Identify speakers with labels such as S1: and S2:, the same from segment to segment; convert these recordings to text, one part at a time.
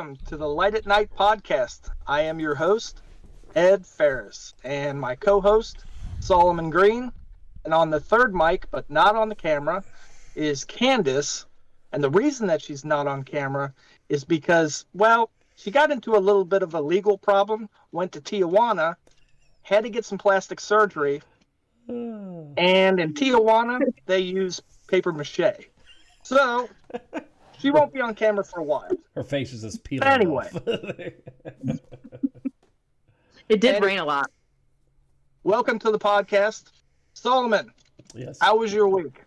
S1: welcome to the Light at Night podcast. I am your host, Ed Ferris, and my co-host, Solomon Green. And on the third mic, but not on the camera, is Candace. And the reason that she's not on camera is because, well, she got into a little bit of a legal problem, went to Tijuana, had to get some plastic surgery, and in Tijuana, they use paper mache. So she won't be on camera for a while.
S2: Her face is just peeling
S1: Anyway.
S2: off.
S3: It did rain a lot.
S1: Welcome to the podcast. Solomon,
S2: Yes.
S1: how was your week?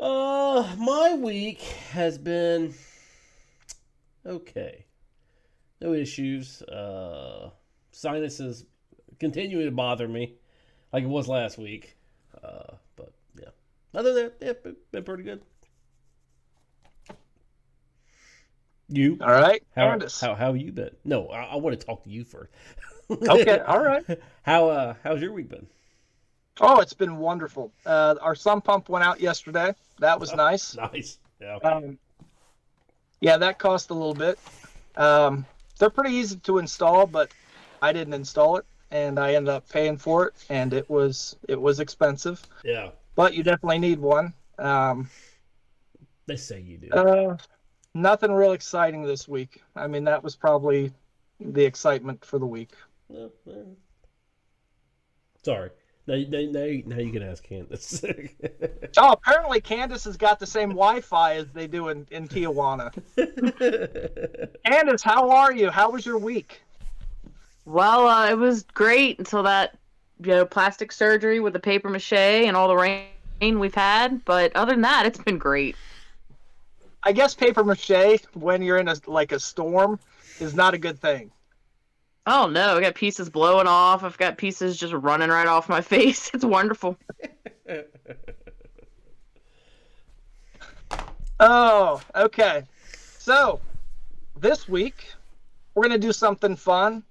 S2: My week has been okay. No issues. Sinuses continuing to bother me like it was last week. But yeah. Other than that, yeah, been pretty good. You?
S1: All right,
S2: How
S1: Candace.
S2: have you been? No, I want to talk to you first.
S1: Okay, all right.
S2: How's your week been?
S1: Oh, it's been wonderful. Our sump pump went out yesterday. That was nice.
S2: Nice. Yeah.
S1: Yeah, that cost a little bit. They're pretty easy to install, but I didn't install it, and I ended up paying for it, and it was expensive.
S2: Yeah.
S1: But you definitely need one.
S2: They say you do.
S1: Nothing real exciting this week. I mean, that was probably the excitement for the week.
S2: Sorry. Now you can ask Candace.
S1: Oh, apparently Candace has got the same Wi-Fi as they do in Tijuana. Candace, how are you? How was your week?
S3: Well, it was great until that, plastic surgery with the paper mache and all the rain we've had. But other than that, it's been great.
S1: I guess paper mache, when you're in a storm, is not a good thing.
S3: Oh no, I got pieces blowing off. I've got pieces just running right off my face. It's wonderful.
S1: Oh, okay. So, this week, we're going to do something fun.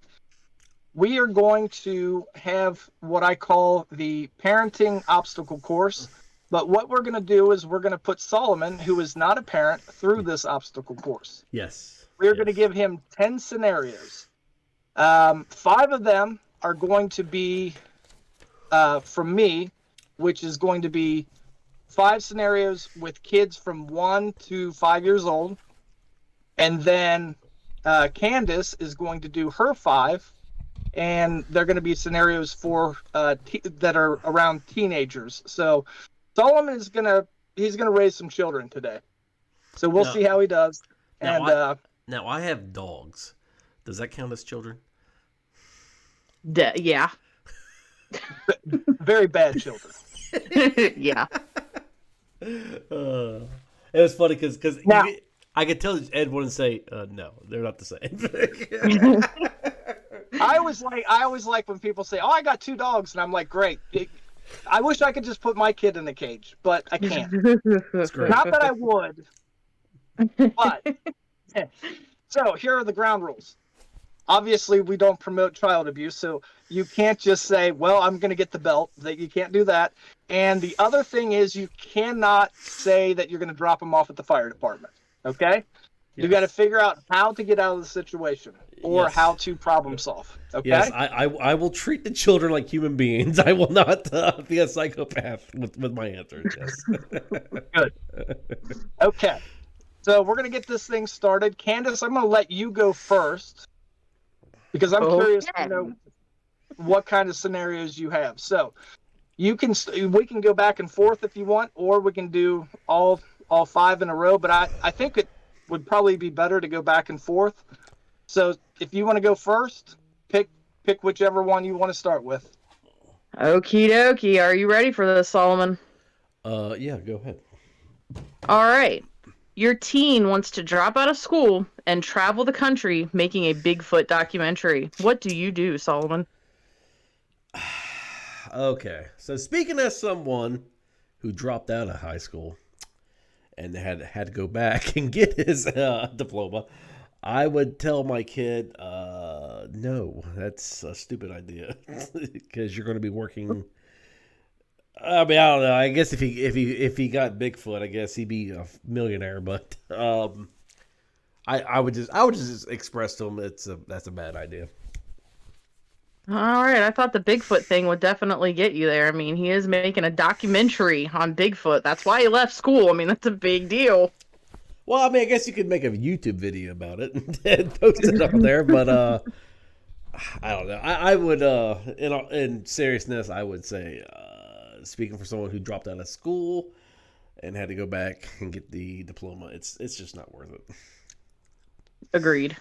S1: We are going to have what I call the parenting obstacle course. But what we're going to do is we're going to put Solomon, who is not a parent, through this obstacle course.
S2: Yes.
S1: We're going to give him 10 scenarios. 5 of them are going to be from me, which is going to be 5 scenarios with kids from 1 to 5 years old. And then Candace is going to do her 5. And they're going to be scenarios for that are around teenagers. So Solomon is he's gonna raise some children today. So we'll see how he does.
S2: Now I have dogs. Does that count as children?
S3: Yeah.
S1: Very bad children.
S3: Yeah.
S2: It was funny because I could tell Ed wouldn't say no. They're not the same.
S1: I always like when people say, "Oh, I got 2 dogs," and I'm like, "Great." I wish I could just put my kid in a cage, but I can't.
S2: That's great.
S1: Not that I would, but so here are the ground rules. Obviously, we don't promote child abuse, so you can't just say, "Well, I'm going to get the belt." That you can't do that. And the other thing is, you cannot say that you're going to drop them off at the fire department. Okay?
S2: Yes.
S1: You got to figure out how to get out of the situation or how to problem solve. Okay?
S2: Yes, I will treat the children like human beings. I will not be a psychopath with my answers. Yes.
S1: Good. Okay. So we're going to get this thing started. Candace, I'm going to let you go first because I'm curious to know what kind of scenarios you have. So we can go back and forth if you want, or we can do all 5 in a row. But I think it would probably be better to go back and forth. So if you want to go first, pick whichever one you want to start with.
S3: Okie dokie. Are you ready for this, Solomon?
S2: Yeah, go ahead.
S3: All right. Your teen wants to drop out of school and travel the country making a Bigfoot documentary. What do you do, Solomon?
S2: Okay. So speaking as someone who dropped out of high school and had to go back and get his diploma, I would tell my kid, no, that's a stupid idea because you're going to be working. I mean, I don't know. I guess if he got Bigfoot, I guess he'd be a millionaire. But I would just express to him that's a bad idea.
S3: All right, I thought the Bigfoot thing would definitely get you there. I mean, he is making a documentary on Bigfoot. That's why he left school. I mean, that's a big deal.
S2: Well, I mean, I guess you could make a YouTube video about it and post it up there, but I don't know. I would, in seriousness, I would say, speaking for someone who dropped out of school and had to go back and get the diploma, it's just not worth it.
S3: Agreed.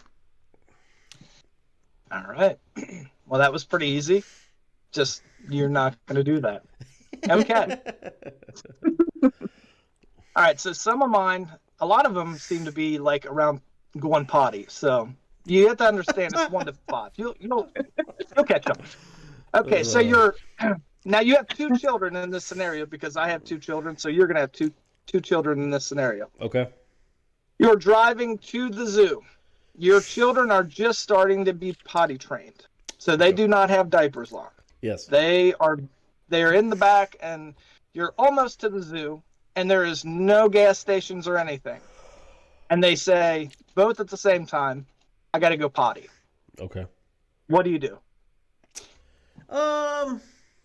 S1: All right. Well, that was pretty easy. Just you're not going to do that. Okay. All right. So some of mine, a lot of them seem to be like around going potty. So you have to understand it's 1 to 5. You'll catch up. Okay. So now you have 2 children in this scenario because I have 2 children. So you're going to have two children in this scenario.
S2: Okay.
S1: You're driving to the zoo. Your children are just starting to be potty trained. So they do not have diapers on.
S2: Yes.
S1: They're in the back and you're almost to the zoo and there is no gas stations or anything. And they say both at the same time, I got to go potty.
S2: Okay.
S1: What do you do?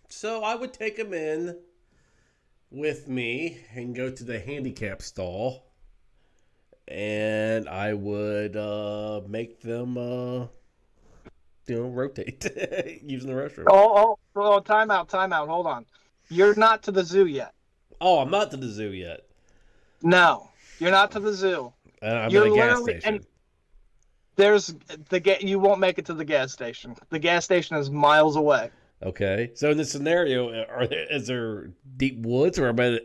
S2: So I would take them in with me and go to the handicap stall. And I would make them, rotate using the restroom.
S1: Oh, time out. Hold on. You're not to the zoo yet.
S2: Oh, I'm not to the zoo yet.
S1: No, you're not to the zoo.
S2: I'm
S1: You're
S2: at a gas
S1: literally-
S2: station.
S1: You won't make it to the gas station. The gas station is miles away.
S2: Okay. So in this scenario, is there deep woods or am I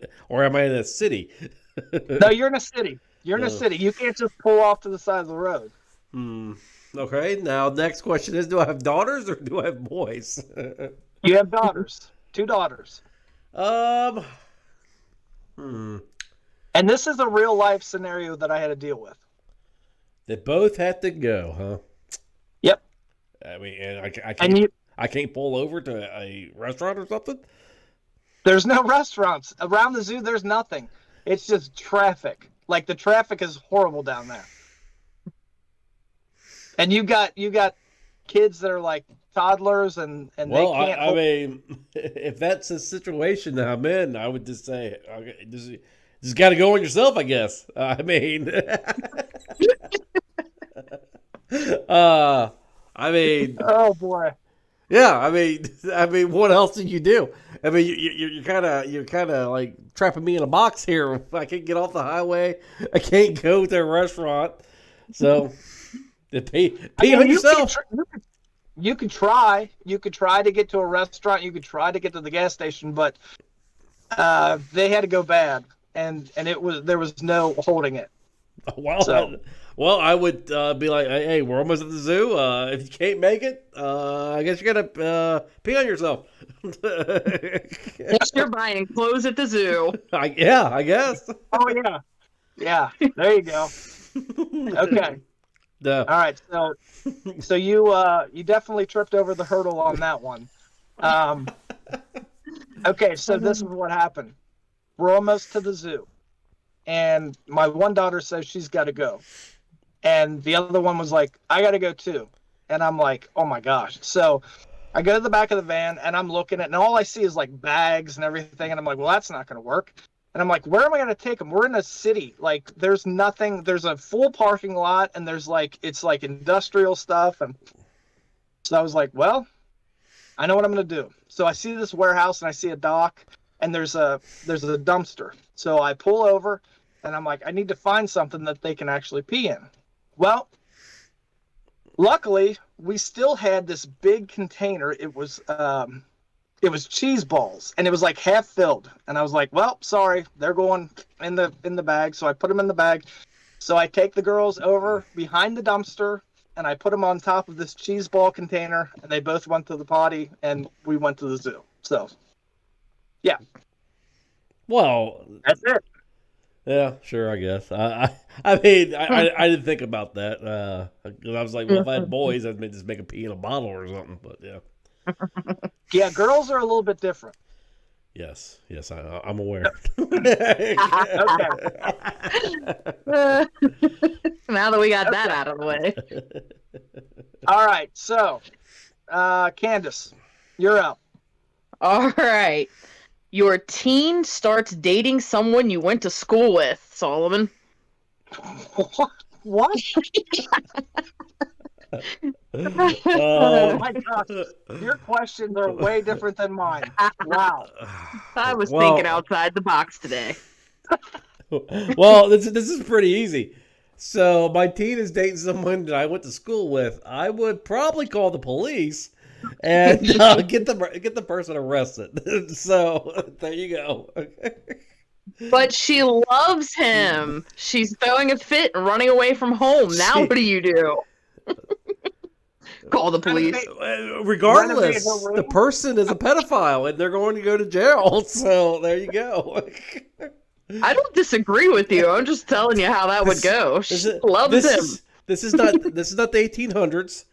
S2: in a city?
S1: No, you're in a city. You're in a city. You can't just pull off to the side of the road.
S2: Okay. Now, next question is: do I have daughters or do I have boys?
S1: You have daughters. 2 daughters.
S2: And
S1: And this is a real life scenario that I had to deal with.
S2: they both have to go, huh?
S1: Yep.
S2: I mean, and I can't.
S1: And
S2: I can't pull over to a restaurant or something.
S1: there's no restaurants around the zoo. There's nothing. It's just traffic. Like the traffic is horrible down there. And you got kids that are like toddlers and they can't.
S2: I mean, if that's the situation that I'm in, I would just say, okay, just got to go on yourself, I guess. I mean,
S1: Oh boy.
S2: yeah. I mean, what else did you do? I mean, you're kind of like trapping me in a box here. I can't get off the highway. I can't go to a restaurant. So, pee on yourself.
S1: You could try. You could try to get to a restaurant. You could try to get to the gas station, but they had to go bad, and there was no holding it.
S2: Well, I would be like, hey, we're almost at the zoo. If you can't make it, I guess you gotta pee on yourself.
S3: Yes, you're buying clothes at the zoo.
S2: I guess.
S1: Oh yeah. There you go. Okay. All right. So you definitely tripped over the hurdle on that one. Okay. So this is what happened. We're almost to the zoo, and my one daughter says she's got to go, and the other one was like, I got to go too, and I'm like, oh my gosh. So I go to the back of the van and I'm looking at, and all I see is like bags and everything, and I'm like, well, that's not going to work. And I'm like, where am I going to take them? We're in a city. Like, there's nothing. There's a full parking lot, and it's like industrial stuff. And so I was like, well, I know what I'm going to do. So I see this warehouse, and I see a dock, and there's a dumpster. So I pull over, and I'm like, I need to find something that they can actually pee in. Well, luckily, we still had this big container. It was cheese balls, and it was like half filled. And I was like, well, sorry, they're going in the bag. So I put them in the bag. So I take the girls over behind the dumpster, and I put them on top of this cheese ball container, and they both went to the potty, and we went to the zoo. So, yeah.
S2: Well,
S1: That's it.
S2: yeah, sure, I guess. I mean, I didn't think about that. 'Cause I was like, well, if I had boys, I'd just make a pee in a bottle or something. But yeah.
S1: Yeah, girls are a little bit different.
S2: Yes, I'm aware.
S1: Okay.
S3: Now that we got that out of the way.
S1: All right. So, Candace, you're up.
S3: All right. Your teen starts dating someone you went to school with, Solomon.
S1: What? Oh my gosh. Your questions are way different than mine. Wow.
S3: I was thinking outside the box today.
S2: Well, this is pretty easy. So my teen is dating someone that I went to school with. I would probably call the police and get the person arrested. So there you go.
S3: But she loves him. She's throwing a fit and running away from home. Now what do you do? Call the police.
S2: Regardless, the person is a pedophile and they're going to go to jail. So there you go.
S3: I don't disagree with you. I'm just telling you how that would go. She loves him.
S2: This is not the 1800s.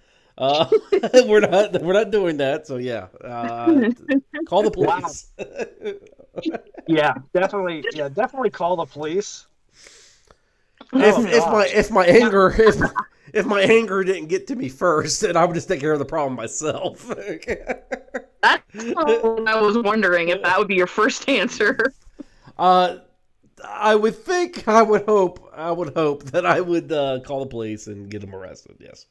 S2: We're not doing that. So yeah, call the police.
S1: Wow. Yeah, definitely call the police.
S2: If my anger didn't get to me first, then I would just take care of the problem myself.
S3: That's what I was wondering if that would be your first answer.
S2: I would hope that I would call the police and get him arrested. Yes.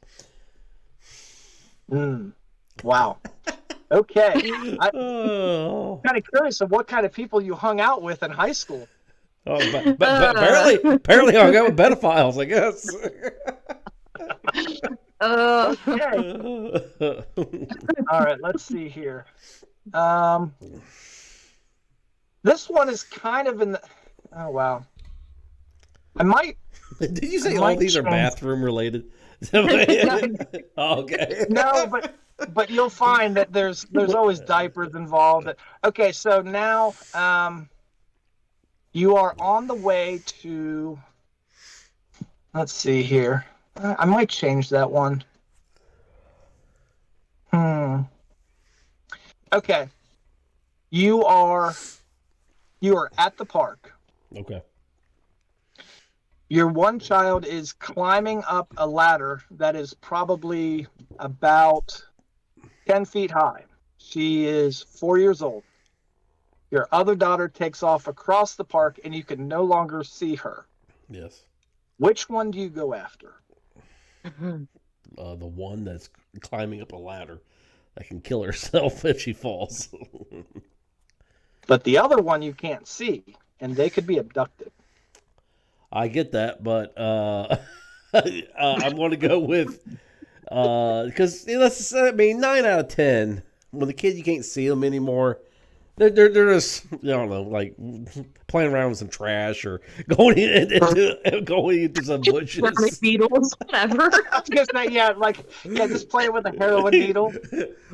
S1: Wow. Okay. I'm kind of curious of what kind of people you hung out with in high school.
S2: Oh, but apparently hung out with pedophiles, I guess.
S1: Okay. All right, let's see here. This one is kind of in the... Oh, wow. I might...
S2: Did you say all these are bathroom related? Okay.
S1: No, but you'll find that there's always diapers involved. Okay, so now you are on the way to... Let's see here. I might change that one. Okay. You are at the park.
S2: Okay.
S1: Your one child is climbing up a ladder that is probably about 10 feet high. She is 4 years old. Your other daughter takes off across the park and you can no longer see her.
S2: Yes.
S1: Which one do you go after?
S2: The one that's climbing up a ladder that can kill herself if she falls.
S1: But the other one you can't see, and they could be abducted.
S2: I get that, but I'm going to go with because 9 out of 10 when the kid you can't see them anymore. They're just I don't know, like playing around with some trash or going into some bushes.
S3: Needles, whatever.
S1: I was gonna say just playing with a heroin needle.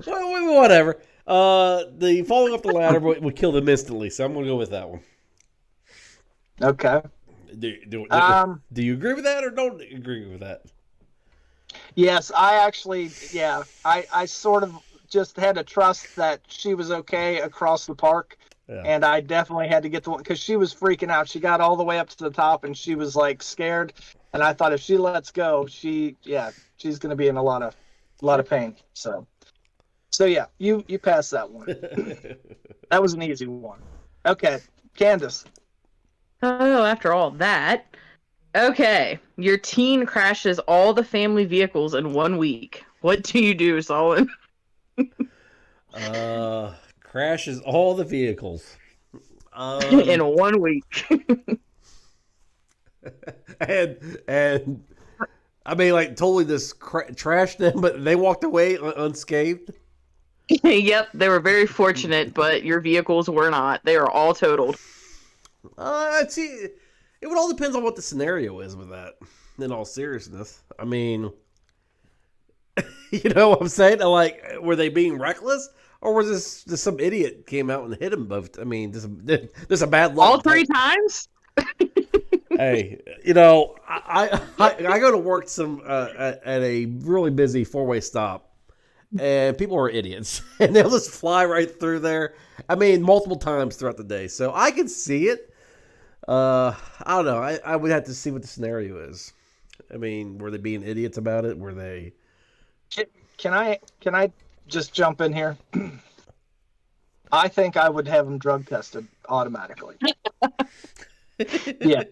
S2: Well, whatever. The falling up the ladder would kill them instantly, so I'm gonna go with that one.
S1: Okay.
S2: Do you agree with that or don't agree with that?
S1: Yes, I actually, I sort of just had to trust that she was okay across the park. Yeah. And I definitely had to get the one because she was freaking out. She got all the way up to the top and she was like scared. And I thought if she lets go, she's going to be in a lot of pain. So yeah, you passed that one. That was an easy one. Okay, Candace.
S3: Oh, after all that. Okay, your teen crashes all the family vehicles in 1 week. What do you do, Solon?
S2: Crashes all the vehicles.
S3: In 1 week.
S2: and I mean, like, totally just trashed them, but they walked away unscathed?
S3: Yep, they were very fortunate, but your vehicles were not. They are all totaled.
S2: See, it would all depend on what the scenario is with that, in all seriousness. I mean, you know what I'm saying? Like, were they being reckless? Or was this just some idiot came out and hit them both? I mean, there's a bad luck.
S3: All 3 times?
S2: Hey, you know, I go to work at a really busy 4-way stop, and people are idiots, and they'll just fly right through there. I mean, multiple times throughout the day, so I can see it. I don't know. I would have to see what the scenario is. I mean, were they being idiots about it? Were they?
S1: Can I just jump in here? I think I would have them drug tested automatically. Yeah.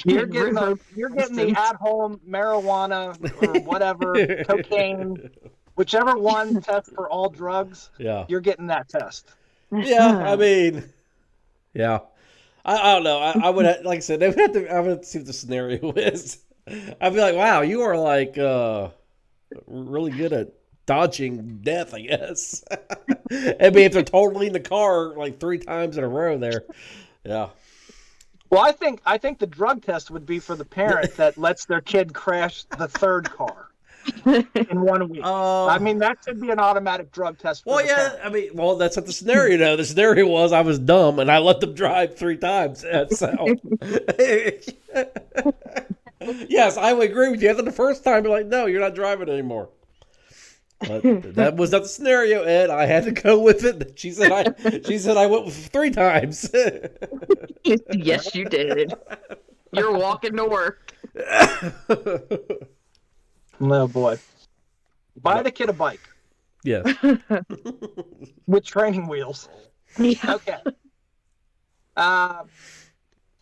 S1: You're getting the at-home marijuana or whatever, cocaine, whichever one tests for all drugs.
S2: Yeah.
S1: You're getting that test.
S2: Yeah. I mean, yeah. I don't know. I would have, like I said, they would have to. I would have to see what the scenario is. I'd be like, wow, you are like really good at dodging death, I guess. I mean, if they're totally in the car like 3 times in a row, there, yeah.
S1: Well, I think the drug test would be for the parent that lets their kid crash the 3rd car in 1 week. I mean, that should be an automatic drug test.
S2: Well, yeah. Parent. I mean, well, that's not the scenario. Though the scenario was I was dumb and I let them drive 3 times. So, yes, I would agree with you. After the first time, you're like, no, you're not driving anymore. But that was not the scenario, Ed. I had to go with it. She said I went with 3 times.
S3: Yes, you did. You're walking to work.
S1: Oh boy. Buy the kid a bike.
S2: Yes.
S1: With training wheels.
S3: Yeah.
S1: Okay.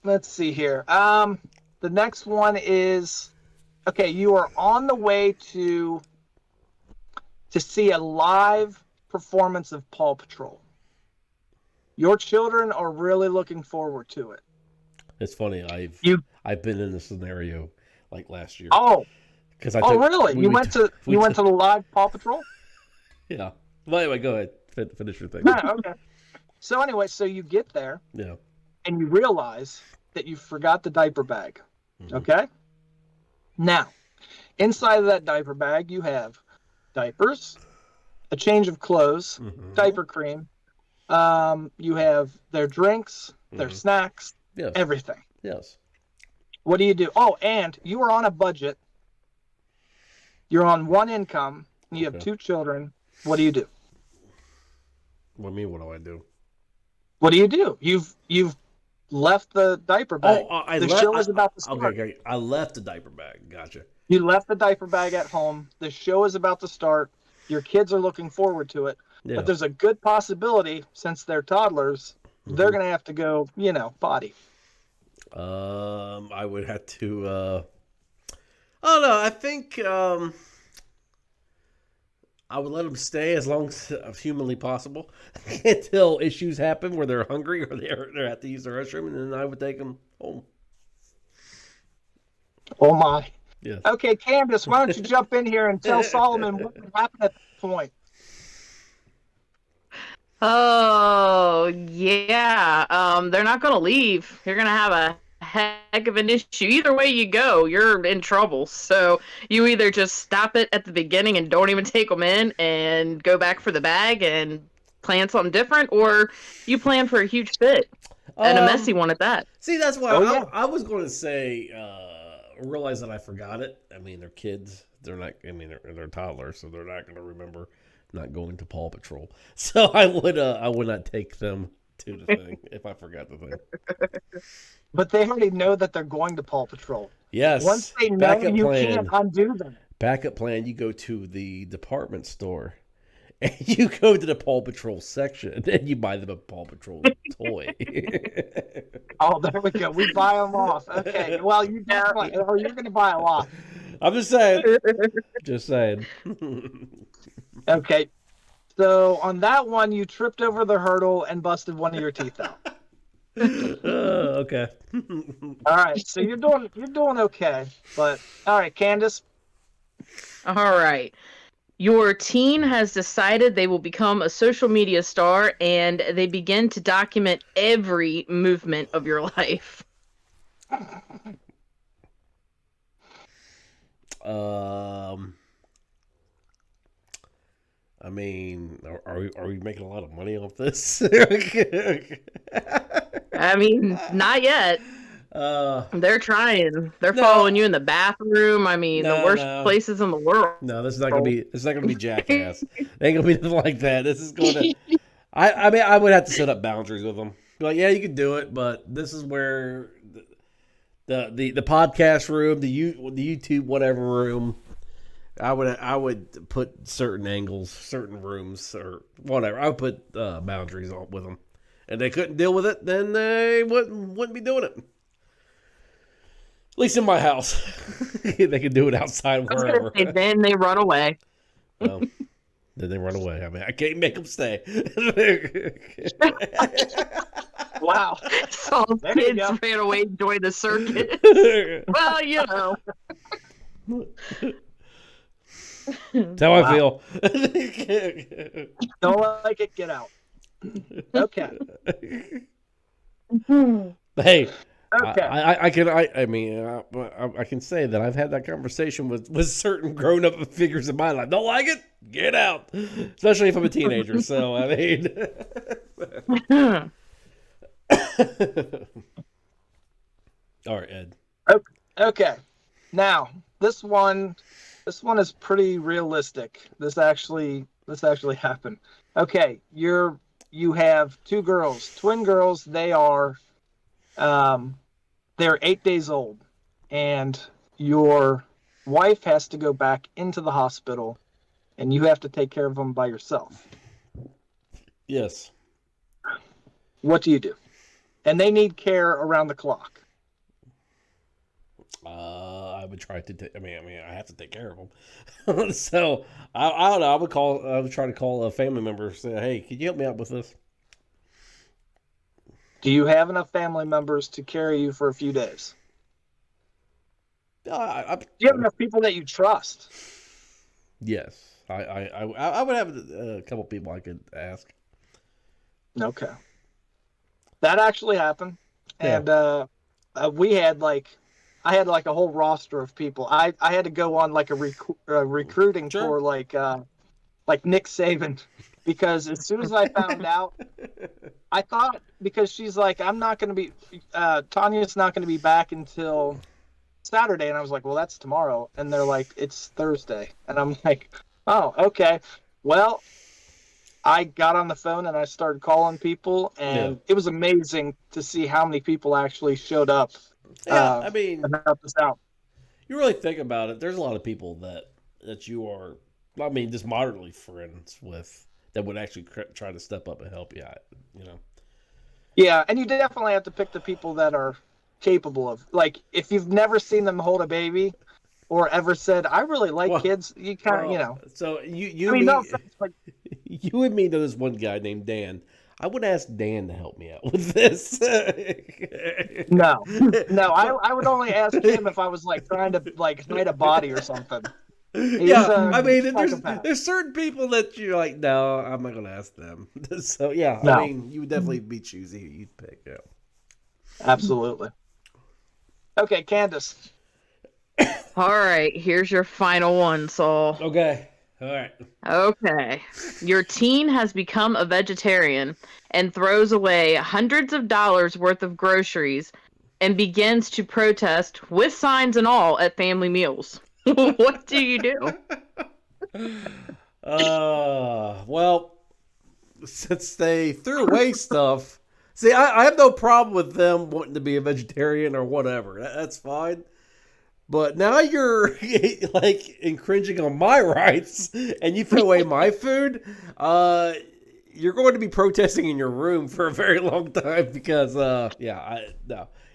S1: Let's see here. The next one is, okay, you are on the way to see a live performance of Paw Patrol. Your children are really looking forward to it.
S2: It's funny. I've been in this scenario like last year.
S1: Oh, really? You went to the live Paw Patrol?
S2: Yeah. Well, anyway, go ahead. Finish your thing.
S1: No, okay. So anyway, so you get there.
S2: Yeah.
S1: And you realize that you forgot the diaper bag. Mm-hmm. Okay. Now, inside of that diaper bag, you have diapers, a change of clothes, mm-hmm. diaper cream. You have their drinks, their mm-hmm. snacks, yes. everything.
S2: Yes.
S1: What do you do? Oh, and you are on a budget. You're on one income. And you have 2 children. What do you do?
S2: What do you mean? What do I do?
S1: What do you do? You've left the diaper bag.
S2: The show is about to start. Okay. I left the diaper bag. Gotcha.
S1: You left the diaper bag at home. The show is about to start. Your kids are looking forward to it. Yeah. But there's a good possibility, since they're toddlers, mm-hmm. they're going to have to go, potty.
S2: I would have to, I don't know. I think I would let them stay as long as humanly possible until issues happen where they're hungry or they have to use the restroom, and then I would take them home.
S1: Oh, my.
S2: Yes.
S1: Okay, Candace, why don't you jump in here and tell Solomon what happened at that point?
S3: Oh, yeah. They're not going to leave. You're going to have a heck of an issue. Either way you go, you're in trouble. So you either just stop it at the beginning and don't even take them in and go back for the bag and plan something different, or you plan for a huge fit and a messy one at that.
S2: See, that's why I was going to say, realize that I forgot it. I mean, they're kids. They're not, they're toddlers, so they're not going to remember not going to Paw Patrol. So I would not take them to the thing if I forgot the thing.
S1: But they already know that they're going to Paw Patrol.
S2: Yes.
S1: Once they know, you can't undo them.
S2: Backup plan, you go to the department store and you go to the Paw Patrol section and you buy them a Paw Patrol toy.
S1: Oh, there we go. We buy them off. Okay. Well, you're going to buy a lot.
S2: I'm just saying. Just saying.
S1: Okay. So on that one, you tripped over the hurdle and busted one of your teeth out.
S2: Okay.
S1: All right. So you're doing okay. But all right, Candace.
S3: All right. Your teen has decided they will become a social media star, and they begin to document every movement of your life.
S2: I mean, are we making a lot of money off this?
S3: I mean, not yet. They're trying. They're
S2: No.
S3: following you in the bathroom. I mean, the
S2: No,
S3: worst
S2: no.
S3: places in the world.
S2: No, this is not gonna be. It's not gonna be Jackass. It ain't gonna be nothing like that. This is going to. I mean, I would have to set up boundaries with them. Be like, yeah, you can do it, but this is where the podcast room, the YouTube whatever room. I would put certain angles, certain rooms, or whatever. I would put boundaries on with them, and they couldn't deal with it. Then they wouldn't be doing it. At least in my house, they could do it outside
S3: I was
S2: wherever.
S3: gonna say, then they run away.
S2: Well, then they run away. I mean, I can't make them stay.
S1: Wow.
S3: So
S1: There you
S3: kids
S1: go.
S3: ran away to join the circus. Well, you know.
S2: That's how I feel.
S1: Don't like it, get out. Okay.
S2: Hey,
S1: Okay.
S2: I mean, I can say that I've had that conversation with certain grown up figures in my life. Don't like it? Get out. Especially if I'm a teenager. So I mean, all right, Ed.
S1: Okay. Now, this one is pretty realistic. This actually happened. Okay, you have two girls, twin girls. They're 8 days old, and your wife has to go back into the hospital, and you have to take care of them by yourself.
S2: Yes.
S1: What do you do? And they need care around the clock.
S2: I would try to. I mean, I have to take care of them. So I don't know. I would try to call a family member. Say, hey, can you help me out with this?
S1: Do you have enough family members to carry you for a few days? Do you have enough people that you trust?
S2: Yes, I would have a couple people I could ask.
S1: Okay. That actually happened.
S2: Yeah.
S1: And I had like a whole roster of people. I had to go on like a recruiting
S2: Sure.
S1: tour like Nick Saban, because as soon as I found out, I thought, because she's like, I'm not going to be, Tanya's not going to be back until Saturday. And I was like, well, that's tomorrow. And they're like, it's Thursday. And I'm like, oh, okay. Well, I got on the phone and I started calling people, and it was amazing to see how many people actually showed up.
S2: Yeah, I mean,
S1: and helped us out.
S2: you really think about it. There's a lot of people that you are, I mean, just moderately friends with that would actually try to step up and help you out. You know.
S1: Yeah, and you definitely have to pick the people that are capable of, like, if you've never seen them hold a baby or ever said, I really like kids, you kind of, you know.
S2: So you
S1: I mean,
S2: me,
S1: no offense, but
S2: you and me know this one guy named Dan. I would ask Dan to help me out with this.
S1: no, I would only ask him if I was like trying to like hide a body or something.
S2: I mean,
S1: psychopath.
S2: there's certain people that you're like, no, I'm not gonna ask them. So yeah,
S1: No.
S2: I mean, you would definitely be choosy. You'd pick. Yeah.
S1: Absolutely. Okay, Candace.
S3: All right, here's your final one, Saul.
S2: Okay. All right.
S3: Okay. Your teen has become a vegetarian and throws away hundreds of dollars worth of groceries and begins to protest with signs and all at family meals. What do you do?
S2: Well, since they threw away stuff, see, I have no problem with them wanting to be a vegetarian or whatever. That's fine. But now you're like infringing on my rights, and you throw away my food. You're going to be protesting in your room for a very long time because, no,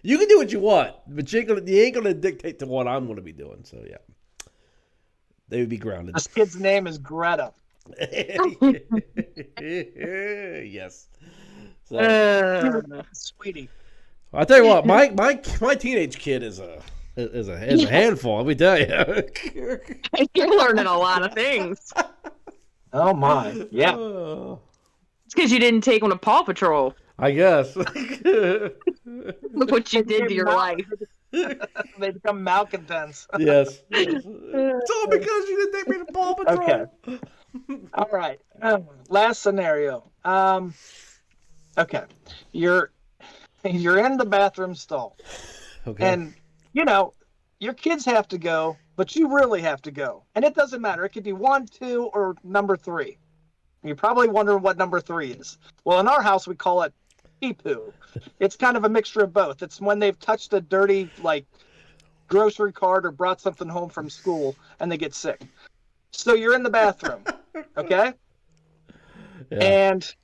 S2: you can do what you want, but you ain't gonna dictate to what I'm going to be doing. So yeah, they would be grounded.
S1: This kid's name is Greta.
S2: Yes. So,
S1: Sweetie.
S2: I'll tell you what, my teenage kid is a handful. Let me tell you.
S3: You're learning a lot of things.
S1: Oh my. Yeah.
S3: It's because you didn't take them to Paw Patrol.
S2: I guess.
S3: Look what you did to your life.
S1: They become malcontents.
S2: Yes. It's all because you didn't take me to Paw Patrol.
S1: Okay. All right. Last scenario. Okay. You're in the bathroom stall,
S2: Okay.
S1: And, you know, your kids have to go, but you really have to go. And it doesn't matter. It could be 1, 2, or number 3. You're probably wondering what number 3 is. Well, in our house, we call it pee poo. It's kind of a mixture of both. It's when they've touched a dirty, like, grocery cart or brought something home from school and they get sick. So you're in the bathroom, okay?
S2: Yeah.
S1: And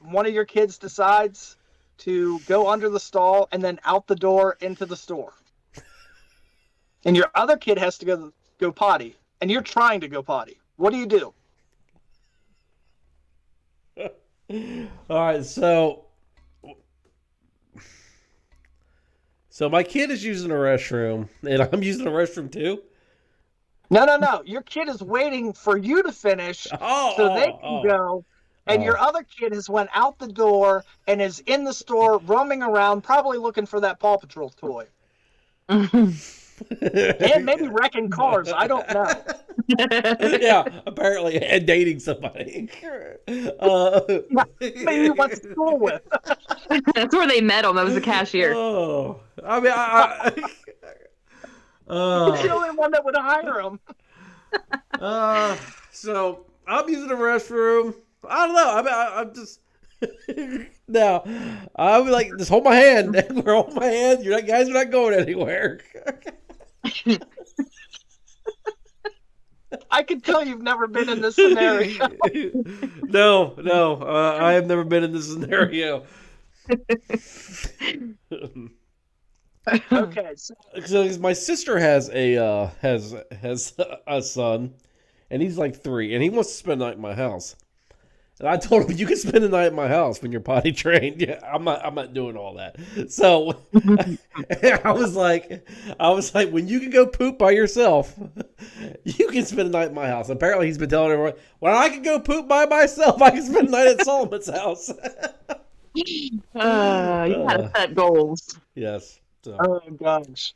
S1: one of your kids decides to go under the stall and then out the door into the store. And your other kid has to go potty, and you're trying to go potty. What do?
S2: All right, so my kid is using the restroom, and I'm using the restroom too.
S1: No. Your kid is waiting for you to finish so they can go. And your other kid has went out the door and is in the store roaming around, probably looking for that Paw Patrol toy. And maybe wrecking cars. I don't know.
S2: Yeah, apparently, and dating somebody.
S1: Maybe he went to school with.
S3: That's where they met him. That was the cashier.
S2: Oh, I mean,
S1: He's the only one that would hire him.
S2: So I'm using the restroom. I don't know. I mean, I'm just now. I'm like, just hold my hand. We're holding my hand. Guys are not going anywhere.
S1: I can tell you've never been in this scenario.
S2: No. I have never been in this scenario.
S1: Okay.
S2: So my sister has a son, and he's like 3, and he wants to spend the night at my house. And I told him, you can spend the night at my house when you're potty trained. Yeah, I'm not doing all that. So I was like, when you can go poop by yourself, you can spend the night at my house. Apparently, he's been telling everyone, when I can go poop by myself, I can spend the night at Solomon's house.
S3: You gotta set goals.
S2: Yes. So.
S1: Oh gosh.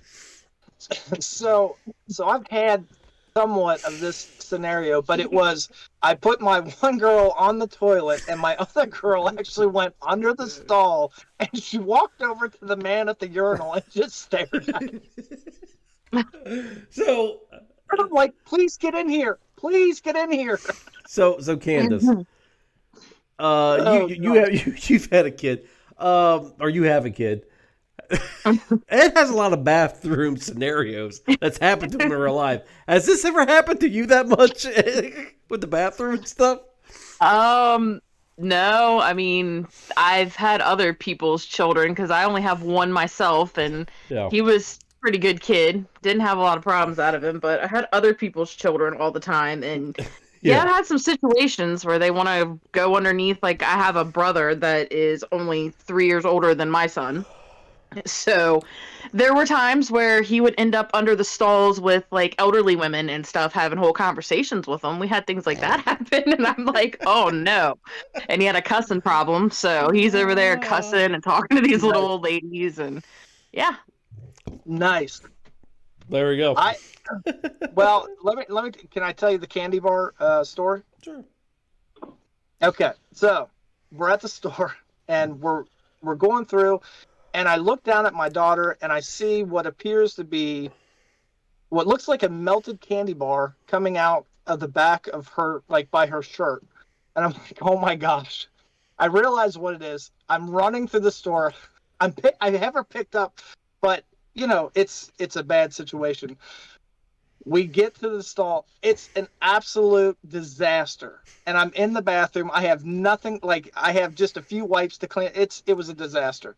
S1: So I've had somewhat of this scenario, but it was I put my one girl on the toilet and my other girl actually went under the stall and she walked over to the man at the urinal and just stared at him.
S2: So
S1: I'm like, please get in here. Please get in here.
S2: So Candace, you've had a kid, or you have a kid. Ed has a lot of bathroom scenarios that's happened to him in real life. Has this ever happened to you that much with the bathroom and stuff?
S3: No. I mean, I've had other people's children because I only have one myself, and he was a pretty good kid. Didn't have a lot of problems out of him, but I had other people's children all the time, and yeah, I've had some situations where they want to go underneath. Like, I have a brother that is only 3 years older than my son. So there were times where he would end up under the stalls with like elderly women and stuff, having whole conversations with them. We had things like that happen, and I'm like, oh no. And he had a cussing problem, so he's over there cussing and talking to these little old ladies, and yeah.
S1: Nice.
S2: There we go.
S1: Well, let me. Can I tell you the candy bar story?
S2: Sure.
S1: Okay, so we're at the store and we're going through. And I look down at my daughter and I see what appears to be what looks like a melted candy bar coming out of the back of her, like by her shirt. And I'm like, oh my gosh. I realize what it is. I'm running through the store. I have her picked up, but you know, it's a bad situation. We get to the stall. It's an absolute disaster. And I'm in the bathroom. I have nothing, like I have just a few wipes to clean. It was a disaster.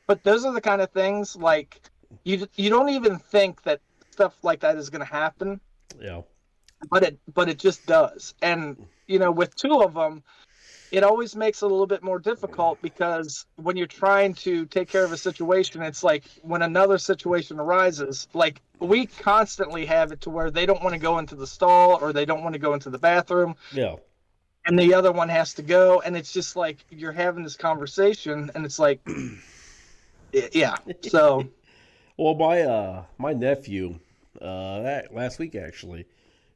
S1: But those are the kind of things like you don't even think that stuff like that is going to happen.
S2: Yeah.
S1: But it just does. And you know, with 2 of them, it always makes it a little bit more difficult because when you're trying to take care of a situation, it's like when another situation arises, like we constantly have it to where they don't want to go into the stall or they don't want to go into the bathroom.
S2: Yeah.
S1: And the other one has to go, and it's just like you're having this conversation and it's like yeah. So,
S2: well, my nephew, last week actually,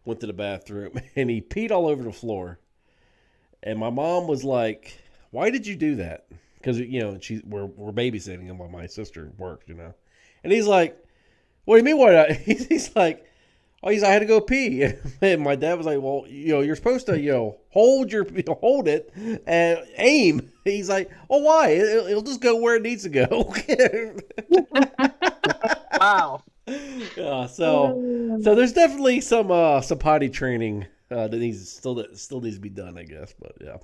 S2: went to the bathroom and he peed all over the floor. And my mom was like, "Why did you do that?" because we're babysitting him while my sister works, and he's like, "What do you mean? What?" He's like, "Oh, I had to go pee," and my dad was like, "Well, you're supposed to hold it and aim." He's like, "Oh, why? It'll just go where it needs to go."
S1: Wow.
S2: Yeah, so there's definitely some potty training that still needs to be done, I guess. But yeah,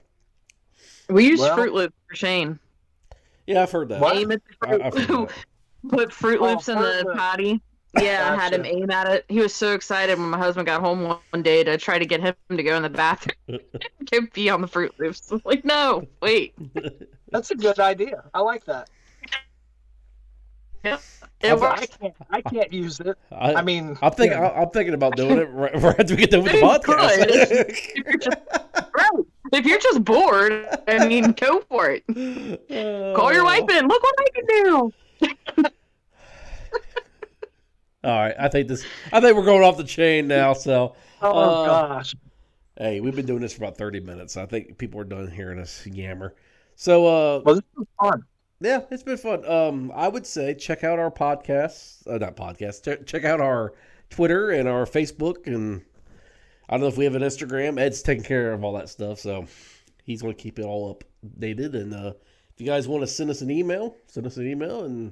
S3: We use Fruit Loops for Shane.
S2: yeah, I've heard that.
S1: What?
S3: Aim at
S2: I've heard
S3: the
S2: that.
S3: Put Fruit Loops in
S1: Fruit
S3: the
S1: Loops.
S3: potty. Yeah, I had him aim at it. He was so excited when my husband got home one day to try to get him to go in the bathroom. Go pee on the Fruit Loops. I'm like, no, wait.
S1: That's a good idea. I like that.
S3: Yep. It works.
S1: I can't use it. I mean,
S2: I'm thinking about doing it right after we get done with the podcast.
S3: If you're just bored, I mean, go for it. Call your wife in. Look what I can do.
S2: All right, I think we're going off the chain now. So,
S1: gosh.
S2: Hey, we've been doing this for about 30 minutes. So I think people are done hearing us yammer. So,
S1: well, this was fun.
S2: Yeah, it's been fun. I would say check out our podcast. Not podcast. Check out our Twitter and our Facebook, and I don't know if we have an Instagram. Ed's taking care of all that stuff, so he's going to keep it all updated. And if you guys want to send us an email and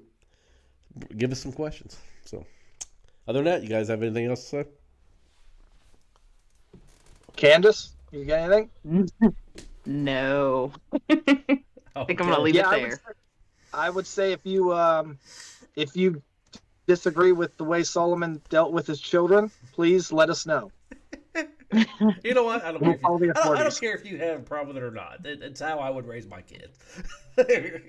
S2: give us some questions. So, other than that, you guys have anything else to say?
S1: Candace, you got anything?
S3: No. I think I'm going to leave it there.
S1: I would say if you disagree with the way Solomon dealt with his children, please let us know.
S2: You know what? I don't care if you have a problem with it or not. It's how I would raise my kids.
S1: Okay.